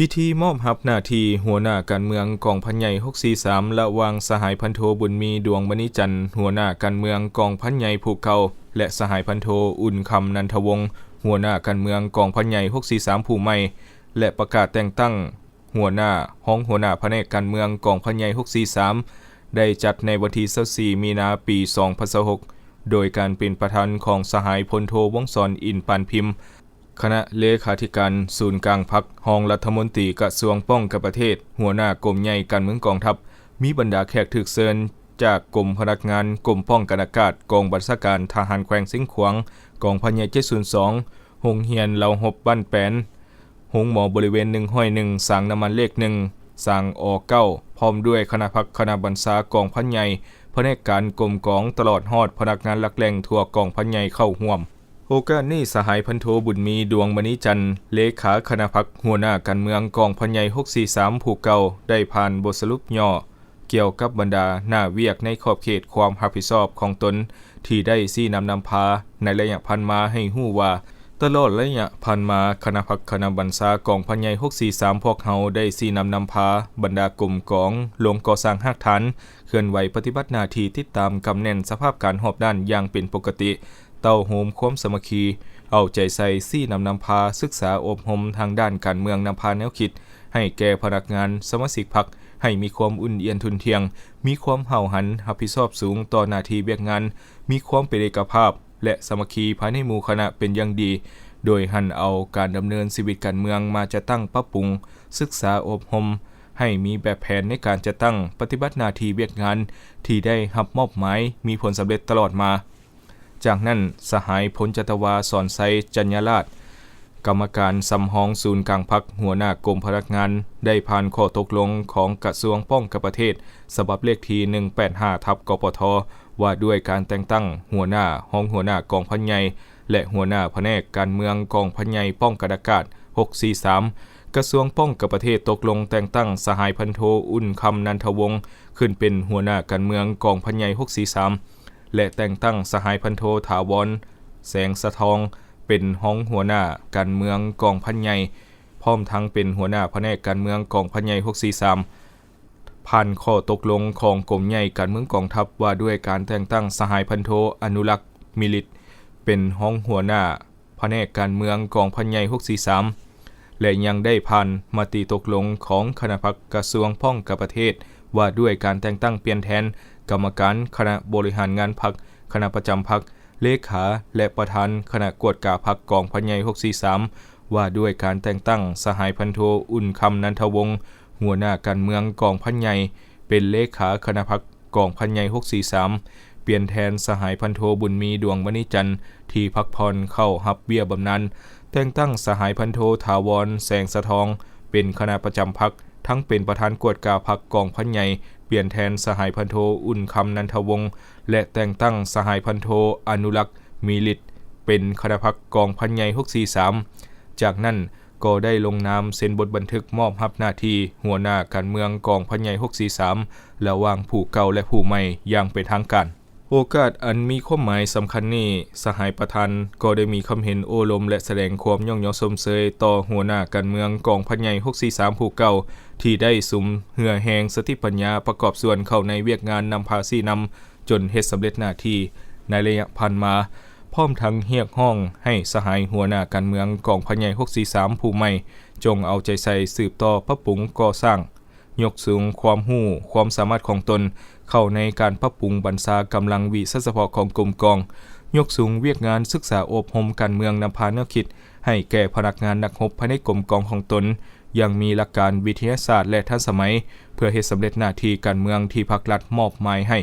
พิธีมอบรับหน้าที่หัวหน้าการเมืองกองพันใหญ่643ระหว่างสหายพันโทบุญมีดวงมณีจันทร์หัวหน้าการเมืองกองพันใหญ่ภูเก่าและสหายพันโทอุ่นคำนันทวงศ์หัวหน้าการเมืองกองพันใหญ่643ผู้ใหม่และประกาศแต่งตั้งหัวหน้าหัวหน้าแผนกการเมืองกองพันใหญ่643ได้จัดในวันที่24มีนาคมปี2026โดยการเป็นประธานของสหายพลโทวงศ์ศรอินทร์ปานพิมพ์คณะเลขาธิการศูนย์กลางพรรครองรัฐมนตรีกระทรวงป้องกันประเทศหัวหน้ากรมใหญ่การเมืองกองทัพมีบรรดาแขกถูกเชิญจากกรมพนักงานกรมป้องกันอากาศกองบัญชาการทหารแขวงสิงห์ขวางกองพันใหญ่702โรงเรียนเหล่าหบบ้านแปนโรงหมอบริเวณ101สร้างน้ำมันเลข1สร้างอ9พร้อมด้วยคณะพักคณะบัญชากองพันใหญ่แผนกการกรมกองตลอดฮอดพนักงานหลักแหล่งทั่วกองพันใหญ่เข้าร่วมโอกาสนี้สหายพันโทบุญมีดวงมณีจันทร์เลขาคณะพรรคหัวหน้าการเมืองกองพันใหญ่643ผู้เก่าได้ผ่านบทสรุปย่อเกี่ยวกับบรรดาหน้าเวียกในขอบเขตความรับผิดชอบของตนที่ได้ชี้นำพาในระยะผ่านมาให้ฮู้ว่าตลอดระยะผ่านมาคณะพรรคคณะบัญชากองพันใหญ่643พวกเฮาได้ชี้นำพาบรรดากลุ่มกองลงก่อสร้างรากฐานเคลื่อนไหวปฏิบัติหน้าที่ติดตามกำแน่นสภาพการรอบด้านอย่างเป็นปกติเต้าโฮมความสามัคคีเอาใจใส่ซี่นำพาศึกษาอบรมทางด้านการเมืองนำพาแนวคิดให้แก่พนักงานสมาชิกพรรคให้มีความอุ่นเอียนทุนเทียงมีความเห่าหันรับผิดชอบสูงต่อหน้าที่เวียกงานมีความเป็นเอกภาพและสามัคคีภายในหมู่คณะเป็นอย่างดีโดยหันเอาการดำเนินชีวิตการเมืองมาจะตั้งปรับปรุงศึกษาอบรมให้มีแบบแผนในการจะตั้งปฏิบัติหน้าที่เวียกงานที่ได้รับมอบหมายมีผลสำเร็จตลอดมาจากนั้นสหายพลจัตวาสอนไซจัญญราชกรรมการสำห้องศูนย์กลางพรรคหัวหน้ากรมพนักงานได้ผ่านข้อตกลงของกระทรวงป้องกันประเทศฉบับเลขที่185/กปทว่าด้วยการแต่งตั้งหัวหน้าหัวหน้ากองพันใหญ่และหัวหน้าแผนกการเมืองกองพันใหญ่ป้องกันอากาศ643กระทรวงป้องกันประเทศตกลงแต่งตั้งสหายพันโทอุ่นคำนันทวงศ์ขึ้นเป็นหัวหน้าการเมืองกองพันใหญ่643และแต่งตั้งสหายพันโทถาวรแสงสะทองเป็นหัวหน้าการเมืองกองพันใหญ่พร้อมทั้งเป็นหัวหน้าแผนกการเมืองกองพันใหญ่643ผ่านข้อตกลงของกรมใหญ่การเมืองกองทัพว่าด้วยการแต่งตั้งสหายพันโทอนุรักษ์มิลิตเป็นหัวหน้าแผนกการเมืองกองพันใหญ่643และยังได้ผ่านมติตกลงของคณะพรรคกระทรวงป้องกันประเทศว่าด้วยการแต่งตั้งเปลี่ยนแทนกรรมการคณะบริหารงานพรรคคณะประจำพรรคเลขาและประธานคณะกวดกาพรรคกองพันใหญ่643ว่าด้วยการแต่งตั้งสหายพันโทอุ่นคำนันทวงศ์หัวหน้าการเมืองกองพันใหญ่เป็นเลขาคณะพรรคกองพันใหญ่643เปลี่ยนแทนสหายพันโทบุญมีดวงมณีจันทร์ที่พักผ่อนเข้ารับเบี้ยบำนาญแต่งตั้งสหายพันโทถาวรแสงสะทองเป็นคณะประจำพรรคทั้งเป็นประธานกวดกาพรรคกองพันใหญ่เปลี่ยนแทนสหายพันโทอุ่นคำนันทวงศ์และแต่งตั้งสหายพันโทอนุรักษ์มีฤทธิ์เป็นคณะพรรคกองพันใหญ่643จากนั้นก็ได้ลงนามเซ็นบทบันทึกมอบรับหน้าที่หัวหน้าการเมืองกองพันใหญ่643ระหว่างผู้เก่าและผู้ใหม่อย่างเป็นทางการโอกาสอันมีความหมายสำคัญนี้สหายประธานก็ได้มีความเห็นโอ้ลมและแสดงความย่องยอชมเชยต่อหัวหน้าการเมืองกองพันใหญ่643ผู้เก่าที่ได้สุมเหือแหงสติปัญญาประกอบส่วนเข้าในเวียกงานนำพาซี่นำจนเฮ็ดสำเร็จหน้าที่ในระยะผ่านมาพร้อมทั้งเรียกร้องให้สหายหัวหน้าการเมืองกองพันใหญ่643ผู้ใหม่จงเอาใจใส่สืบต่อปรับปรุงก่อสร้างยกสูงความรู้ความสามารถของตนเข้าในการปรับปรุงบรรษากำลังวิสัยเฉพาะของกรมกองยกสูงเวียกงานศึกษาอบรมการเมืองนำพาแนวคิดให้แก่พนักงานนักรบภายในกรมกองของตนยังมีหลักการวิทยาศาสตร์และทันสมัยเพื่อเฮ็ดสำเร็จหน้าที่การเมืองที่ภาครัฐมอบหมายให้